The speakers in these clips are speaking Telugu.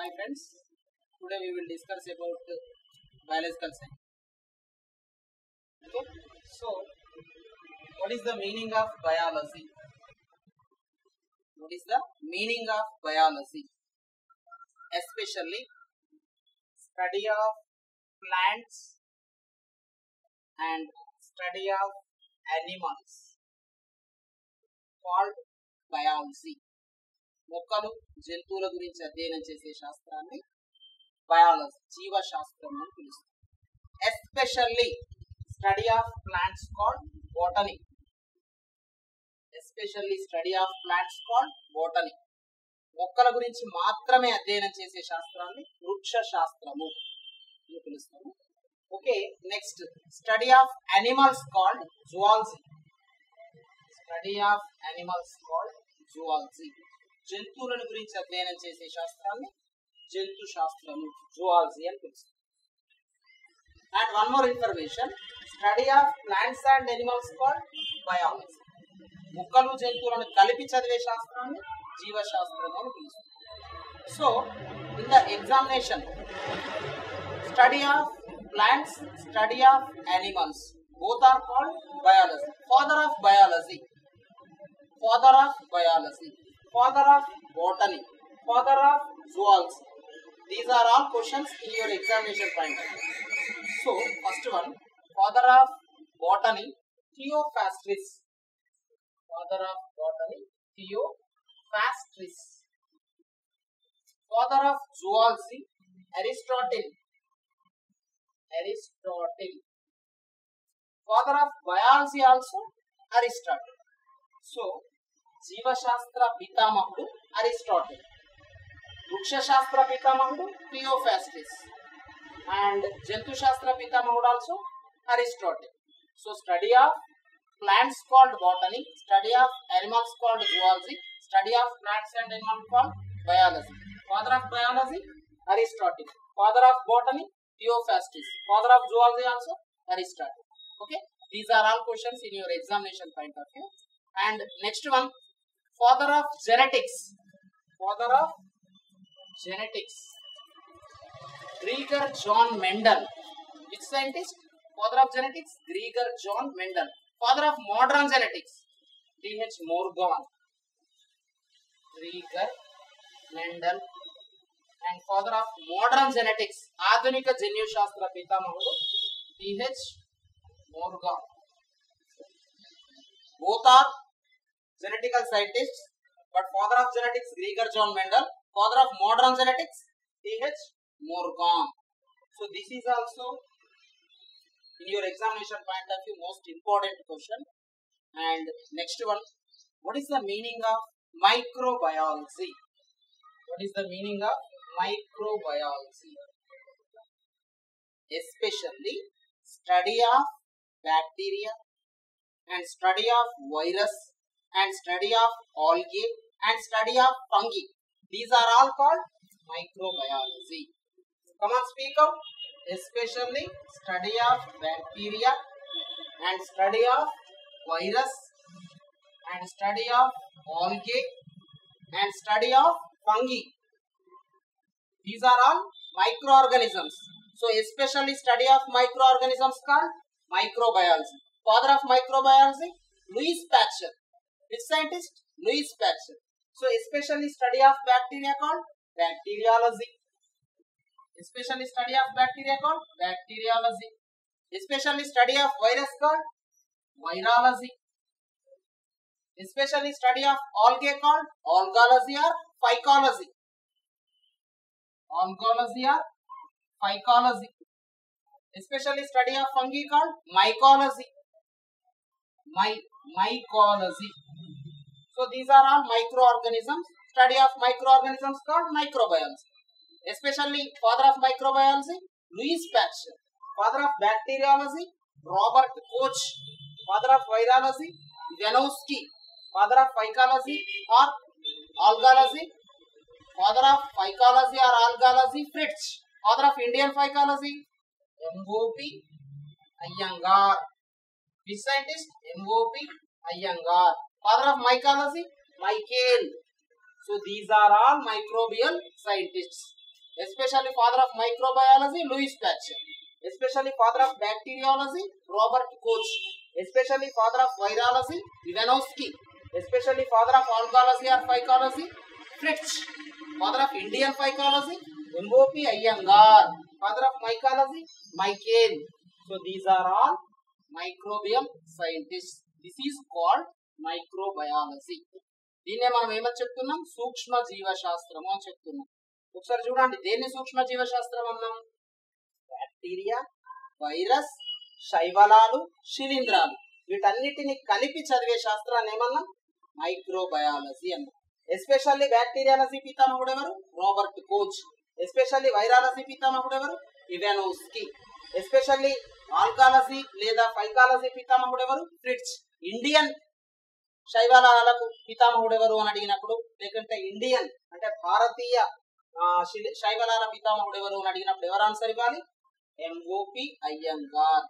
Hi friends, today we will discuss about biological science. Okay, so what is the meaning of biology? What is the meaning of biology? Especially study of plants and study of animals called biology. మొక్కలు జంతువుల గురించి అధ్యయనం చేసే శాస్త్రాన్ని బయాలజీ జీవశాస్త్రం అని పిలుస్తారు. Especially study of plants called botany. Especially study of plants called botany. మొక్కల గురించి మాత్రమే అధ్యయనం చేసే శాస్త్రాన్ని వృక్ష శాస్త్రము అని పిలుస్తాము. Okay, next study of animals called zoology. Study of animals called zoology. జంతువులను గురించి అధ్యయనం చేసే శాస్త్రాన్ని జంతు శాస్త్రము జువాలజీ అని పిలుస్తారు. And one more information, study of plants and animals called biology. మొక్కలు జంతువులను కలిపి చదివే శాస్త్రాన్ని జీవశాస్త్రం అని పిలుస్తారు. So in the examination study of plants, study of animals both are called biology. Father of biology, father of biology, father of botany, father of zoology. These are all questions in your examination point. So first one, father of botany Theophrastus. Father of botany Theophrastus. Father of zoology Aristotle. Father of biology also Aristotle. So జీవశాస్త్ర పితామహుడు అరిస్టాటిల్, వృక్షశాస్త్ర పితామహుడు థియోఫాస్టస్, అండ్ జంతు శాస్త్ర పితామహుడు also Aristotle. So study of plants called botany, study of animals called zoology, study of plants and animals called biology. Father of biology Aristotle, father of botany థియోఫాస్టస్, father of zoology also Aristotle. Okay, these are all questions in your examination point of view. And next one, father of genetics. Father of genetics Gregor John Mendel. Which scientist? Father of genetics Gregor John Mendel. Father of modern genetics D.H. Morgan. Gregor Mendel. And father of modern genetics ఆధునిక జన్యు శాస్త్ర పితామహుడు D.H. Morgan. Both are genetical scientists, but father of genetics Gregor John Mendel, father of modern genetics D.H. Morgan. So this is also in your examination point of view most important question. And next one, what is the meaning of microbiology? What is the meaning of microbiology? Especially study of bacteria and study of virus and study of algae and study of fungi. These are all called microbiology. Come on, speak out. Especially study of bacteria and study of virus and study of algae and study of fungi. These are all microorganisms. So especially study of microorganisms called microbiology. Father of microbiology Louis Pasteur. Which scientist? Louis Pasteur. So especially study of bacteria called bacteriology. Especially study of bacteria called bacteriology. Especially study of virus called virology. Especially study of algae called algology or phycology. Algology or phycology. Especially study of fungi called mycology. Mycology. So these are all microorganisms. Study of microorganisms called microbiology. Especially father of microbiology Louis Pasteur. Father of bacteriology Robert Koch. Father of virology Janowski. Father of phycology or algology, father of phycology or algology Fritz. Father of Indian phycology M.O.P. Iyengar. Which scientist? M.O.P. Iyengar. Father of mycology Michael. So these are all microbial scientists. Especially father of microbiology, Louis Pasteur. Especially father of bacteriology, Robert Koch. Especially father of virology, Ivanovsky. Especially father of oncology or phycology, Fritz. Father of Indian phycology, M.O.P. Iyengar. Father of mycology, Michael. So these are all microbial scientists. This is called microbiology. దీన్నే మనం ఏమని చెప్తున్నాం, సూక్ష్మ జీవశాస్త్రము అని చెప్తున్నాం. ఒకసారి చూడండి, దేన్ని సూక్ష్మ జీవశాస్త్రం అన్నాం? బ్యాక్టీరియా, వైరస్, శైవలాలు, శిలీంధ్రాలు వీటన్నిటిని కలిపి చదివే శాస్త్రాన్ని ఏమన్నాం? మైక్రోబయాలజీ అన్నాం. ఎస్పెషల్లీ బ్యాక్టీరియాలజీ పితామహుడు ఎవరు? Robert Koch. ఎస్పెషల్లీ వైరాలజీ పితామహుడు ఎవరు? ఇవానోవ్స్కీ. ఎస్పెషల్లీ ఆల్కాలజీ లేదా ఫైకాలజీ పితామహుడు ఎవరు? ఫ్రిట్జ్. ఇండియన్ శైవలాలకు పితామహుడు ఎవరు అని అడిగినప్పుడు, లేకుంటే ఇండియన్ అంటే భారతీయ శైవలాల పితామహుడు ఎవరు అని అడిగినప్పుడు ఎవరు ఆన్సర్ ఇవ్వాలి? M.O.P. Iyengar.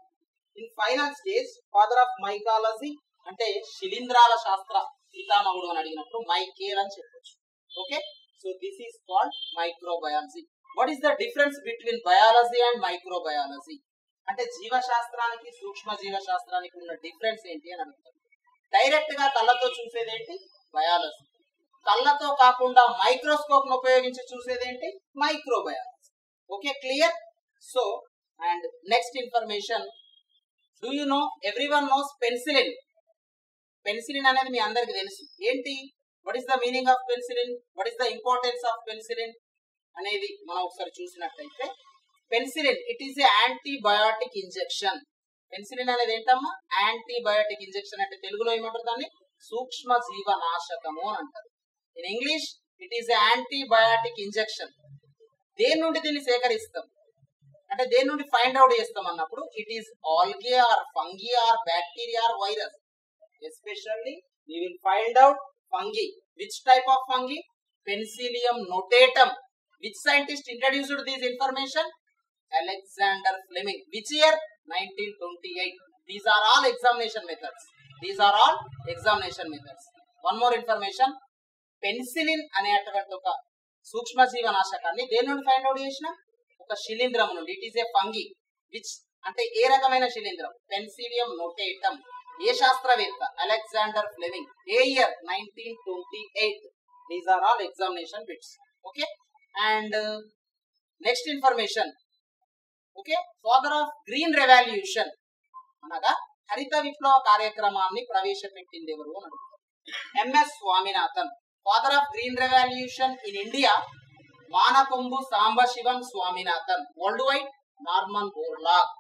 In final stage father of mycology అంటే శిలీంధ్రాల శాస్త్ర పితామహుడు అని అడిగినప్పుడు మైకేల్ అని చెప్పొచ్చు. Okay, so this is called microbiology. What is the difference between biology and microbiology? అంటే జీవశాస్త్రానికి సూక్ష్మ జీవశాస్త్రానికి ఉన్న డిఫరెన్స్ ఏంటి అని అడుగుతారు. డైరెక్ట్ గా కళ్ళతో చూసేదేంటి? బయాలజీ. కళ్ళతో కాకుండా మైక్రోస్కోప్ ను ఉపయోగించి చూసేదేంటి? Microbiology. Okay, clear? So and next information, do you know, everyone knows penicillin. Penicillin అనేది మీ అందరికి తెలుసు. ఏంటి? What is the meaning of penicillin? What is the importance of penicillin అనేది మనం ఒకసారి చూసినట్లయితే, penicillin it is a antibiotic injection. Penicillin అనేది ఏంటమ్మా? Antibiotic injection. అంటే తెలుగులో ఏమంటారు దాన్ని? సూక్ష్మ జీవనాశకము అని అంటారు. In English it is a antibiotic injection. దేని నుండి దీన్ని సేకరిస్తాం అంటే దేని నుండి ఫైండ్ అవుట్ చేస్తాం అన్నప్పుడు, it is algae or fungi or bacteria or virus. Especially we will find out fungi. Which type of fungi? Penicillium notatum. Which scientist introduced this information? Alexander Fleming. Which year? 1928. These are all examination methods. These are all examination methods. One more information. Penicillin అనేటువంటి ఒక సూక్ష్మ జీవనాశకాన్ని దేని నుండి ఫైండ్ అవుట్ చేసిన? ఒక శిలీంధ్రం నుండి. It is a fungi. Which అంటే ఏ రకమైన శిలీంధ్రం? Penicillium notatum. ఏ శాస్త్రవేత్త? Alexander Fleming. ఏ year? 1928. These are all examination bits. Okay, and next information. Okay, father of green revolution అనగా హరిత విప్లవ కార్యక్రమాన్ని ప్రవేశపెట్టింది ఎవరు అని అడుగుతారు. MS Swaminathan. Father of green revolution in India Mankombu Sambasivan Swaminathan. World wide Norman Borlaug.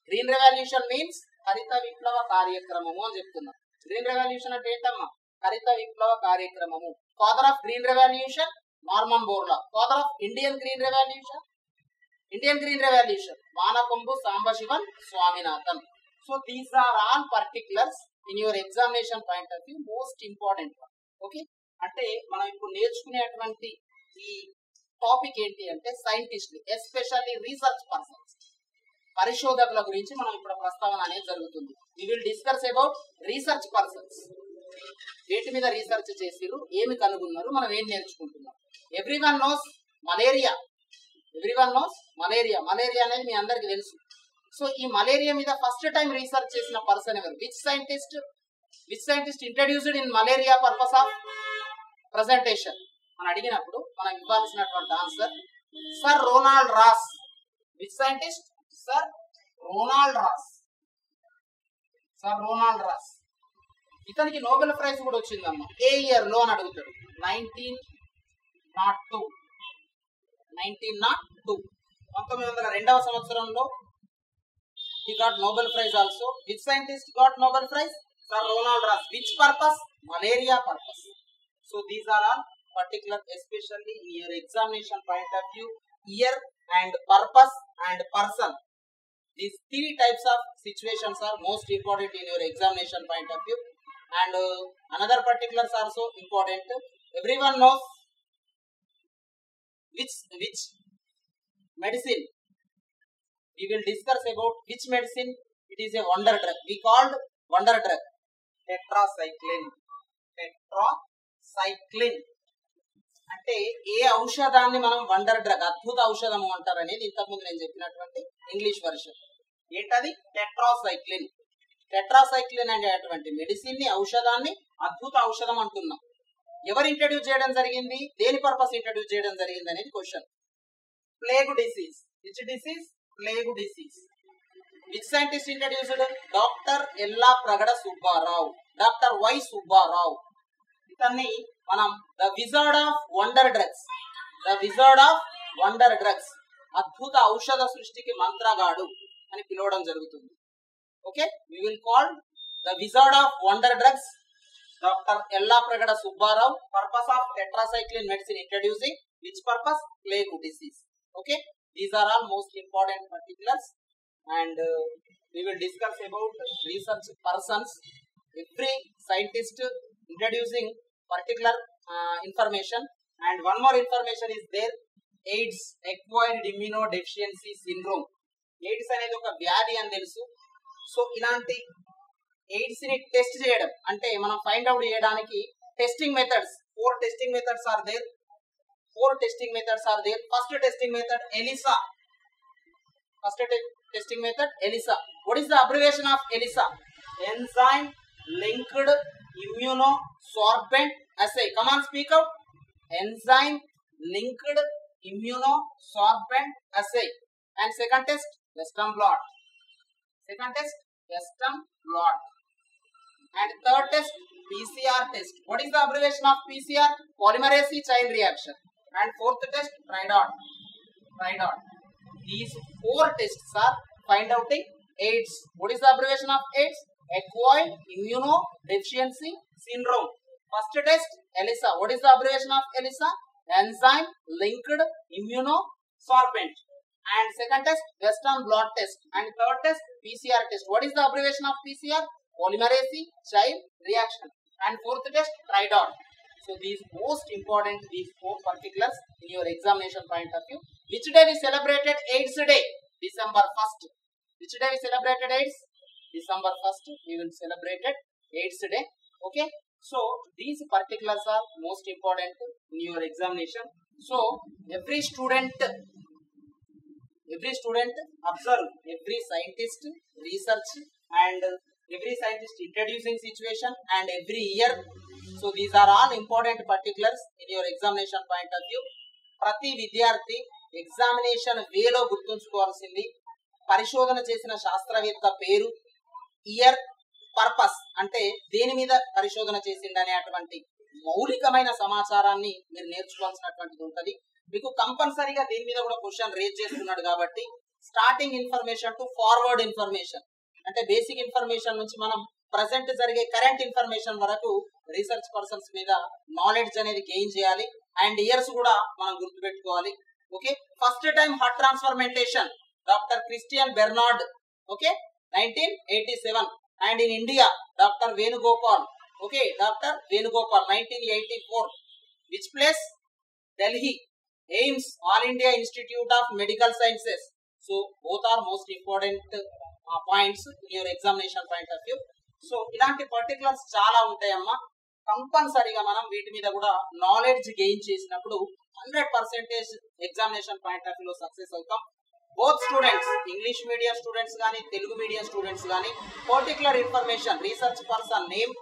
Green revolution means హరిత విప్లవ కార్యక్రమము అని చెప్తున్నాం. గ్రీన్ రెవల్యూషన్ అంటే ఏంటమ్మా? హరిత విప్లవ కార్యక్రమము. Father of green revolution Norman Borlaug. Father of Indian green revolution Mankombu Sambasivan Swaminathan. So these are all particulars in your examination point of view most important. Okay, అంటే మనం ఇప్పుడు నేర్చుకునేటువంటి ఈ టాపిక్ ఏంటి అంటే సైంటిస్టులు, ఎస్పెషల్లీ రీసెర్చ్ పర్సన్స్, పరిశోధకుల గురించి మనం ఇప్పుడు ప్రస్తావన అనేది జరుగుతుంది. We will discuss about research persons. వేటి మీద రీసెర్చ్ చేసిరు, ఏమి కనుగొన్నారు, మనం ఏం నేర్చుకుంటున్నాం. Everyone nose malaria. మలేరియా అనేది మీ అందరికి తెలుసు. సో ఈ మలేరియా మీద ఫస్ట్ టైం రీసెర్చ్ చేసిన పర్సన్ ఎవరు? Which scientist introduced in malaria purpose of presentation అని అడిగినప్పుడు మనం ఇవ్వాల్సినటువంటి answer sir Ronald Ross. Which scientist? Sir Ronald Ross. ఇతనికి నోబెల్ ప్రైజ్ కూడా వచ్చిందమ్మా. ఏ ఇయర్ లో అని అడుగుతాడు. 1902. 1902 సంవత్సరంలో he got Nobel Prize also. Which scientist got Nobel Prize? Sir Ronald Ross. Which purpose? Malaria purpose. So these are all particular, especially in your examination point of view, year and purpose and person. These three types of situations are most important in your examination point of view. And another particulars also important. Everyone knows which medicine. We will discuss about which medicine. It is a wonder drug. We called wonder drug tetracycline. అంటే ఏ ఔషధాన్ని మనం వండర్ డ్రగ్ అద్భుత ఔషధము అంటారు అనేది ఇంతకుముందు నేను చెప్పినటువంటి ఇంగ్లీష్ వర్షన్. ఏంటది? టెట్రాసైక్లిన్. టెట్రాసైక్లిన్ అనేటువంటి మెడిసిన్ ని, ఔషధాన్ని అద్భుత ఔషధం అంటున్నాం. ఎవరు ఇంట్రడ్యూస్ చేయడం జరిగింది, దేని పర్పస్ ఇంట్రడ్యూస్ చేయడం జరిగింది అనేది question. Plague disease. Which disease? Plague disease. Which scientist introduced? Doctor Yellapragada Subbarao, doctor Y Subbarao. ఇతన్ని మనం the wizard of wonder drugs, the wizard of wonder drugs, అద్భుత ఔషధ సృష్టికి మంత్రగాడు అని పిలవడం జరుగుతుంది. Okay, we will call the wizard of wonder drugs doctor Yellapragada Subbarao. Purpose of tetracycline medicine introducing which purpose? Plague disease. Okay, these are all most important particulars, and we will discuss about research persons. Every scientist introducing particular information, and one more information is there. AIDS, acquired immunodeficiency syndrome. AIDS అనేది ఒక వ్యాధి అని తెలుసు. సో ఇలాంటి ఎయిడ్స్ ని టెస్ట్ చేయడం అంటే మనం ఫైండ్ అవుట్ చేయడానికి testing methods, 4 testing methods are there. 4 testing methods are there. First testing method, ELISA. First testing method, ELISA. What is the abbreviation of ELISA? Enzyme linked immunosorbent assay. Come on, speak out. Enzyme linked immunosorbent assay. And second test, Western blot. Second test, Western blot. And third test, PCR test. What is the abbreviation of PCR? Polymerase chain reaction. And fourth test, TRIDOT. TRIDOT. These 4 tests are find outing AIDS. What is the abbreviation of AIDS? Acquired immunodeficiency syndrome. First test, ELISA. What is the abbreviation of ELISA? Enzyme linked immunosorbent. And second test, Western blot test. And third test, PCR test. What is the abbreviation of PCR? Polymerase chain reaction. And fourth test, TRIDOT. So these most important, these 4 particulars in your examination point of view. Which day we celebrated AIDS Day? December 1st. Which day we celebrated AIDS? December 1st. We will celebrate AIDS Day. Okay. So these particulars are most important in your examination. So every student observe every scientist research and every scientist introducing situation and every year. So these are all important particulars in your examination point of view. ప్రతి విద్యార్థి ఎగ్జామినేషన్ వేలో గుర్తుంచుకోవాల్సింది పరిశోధన చేసిన శాస్త్రవేత్త పేరు, ఇయర్, పర్పస్ అంటే దేని మీద పరిశోధన చేసింది అనేటువంటి మౌలికమైన సమాచారాన్ని మీరు నేర్చుకోవాల్సినటువంటిది ఉంటుంది. మీకు కంపల్సరీగా దీని మీద కూడా క్వశ్చన్ రేజ్ చేస్తున్నాడు కాబట్టి starting information to forward information అంటే బేసిక్ ఇన్ఫర్మేషన్ నుంచి మనం ప్రజెంట్ జరిగే కరెంట్ ఇన్ఫర్మేషన్ వరకు రీసెర్చ్ పర్సన్స్ మీద నాలెడ్జ్ అనేది గెయిన్ చేయాలి. అండ్ ఇయర్స్ కూడా మనం గుర్తుపెట్టుకోవాలి. Okay, first time heart transplantation doctor Christian Barnard. Okay, 1987. And in India doctor Venugopal. Okay, doctor Venugopal 1984. Which place? Delhi. AIIMS, all India institute of medical sciences. So both are most important points in your examination point of view. So ఇలాంటి పర్టికులర్స్ చాలా ఉంటాయమ్మా. కంపల్సరీగా మనం వీటి మీద కూడా నాలెడ్జ్ గెయిన్ చేసినప్పుడు 100% ఎగ్జామినేషన్ పాయింట్ ఆఫ్ వ్యూలో సక్సెస్ అవుతాం. Both students, English medium students కానీ తెలుగు మీడియం స్టూడెంట్స్ కానీ particular information, research person name,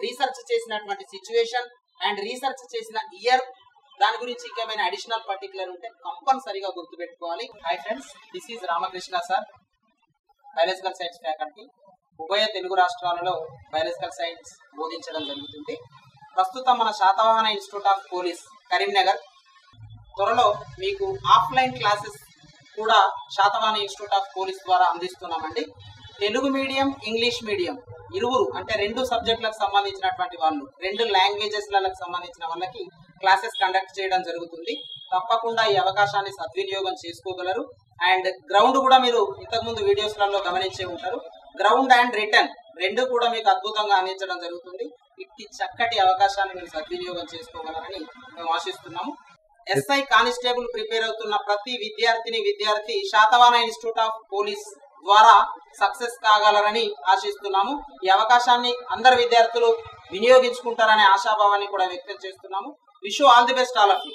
research చేసినటువంటి సిచ్యువేషన్ అండ్ రీసెర్చ్ చేసిన ఇయర్, దాని గురించి ఇంకేమైనా అడిషనల్ పర్టికులర్ ఉంటే కంపల్సరీగా గుర్తుపెట్టుకోవాలి. Hi friends, this is Ramakrishna sir, biological science faculty. ఉభయ తెలుగు రాష్ట్రాలలో బయాలజికల్ సైన్స్ బోధించడం జరుగుతుంది. ప్రస్తుతం మన Satavahana institute of police Karimnagar, త్వరలో మీకు ఆఫ్లైన్ క్లాసెస్ కూడా శాతవాహన ఇన్స్టిట్యూట్ ఆఫ్ పోలీస్ ద్వారా అందిస్తున్నామండి. తెలుగు మీడియం, ఇంగ్లీష్ మీడియం ఇరువురు అంటే 2 సబ్జెక్టులకు సంబంధించినటువంటి వాళ్ళు, 2 లాంగ్వేజెస్లకు సంబంధించిన వాళ్ళకి క్లాసెస్ కండక్ట్ చేయడం జరుగుతుంది. తప్పకుండా ఈ అవకాశాన్ని సద్వినియోగం చేసుకోగలరు. అండ్ గ్రౌండ్ కూడా మీరు ఇంతకుముందు వీడియోస్లలో గమనించే ఉంటారు. గ్రౌండ్ అండ్ రిటర్న్ 2 కూడా మీకు అద్భుతంగా అందించడం జరుగుతుంది. ఇట్టి చక్కటి అవకాశాన్ని మీరు సద్వినియోగం చేసుకోగలరని మేము ఆశిస్తున్నాము. ఎస్ఐ కానిస్టేబుల్ ప్రిపేర్ అవుతున్న ప్రతి విద్యార్థి శాతవాహన ఇన్స్టిట్యూట్ ఆఫ్ పోలీస్ ద్వారా సక్సెస్ కాగలరని ఆశిస్తున్నాము. ఈ అవకాశాన్ని అందరు విద్యార్థులు వినియోగించుకుంటారనే ఆశాభావాన్ని కూడా వ్యక్తం చేస్తున్నాము. Wish you all the best all of you.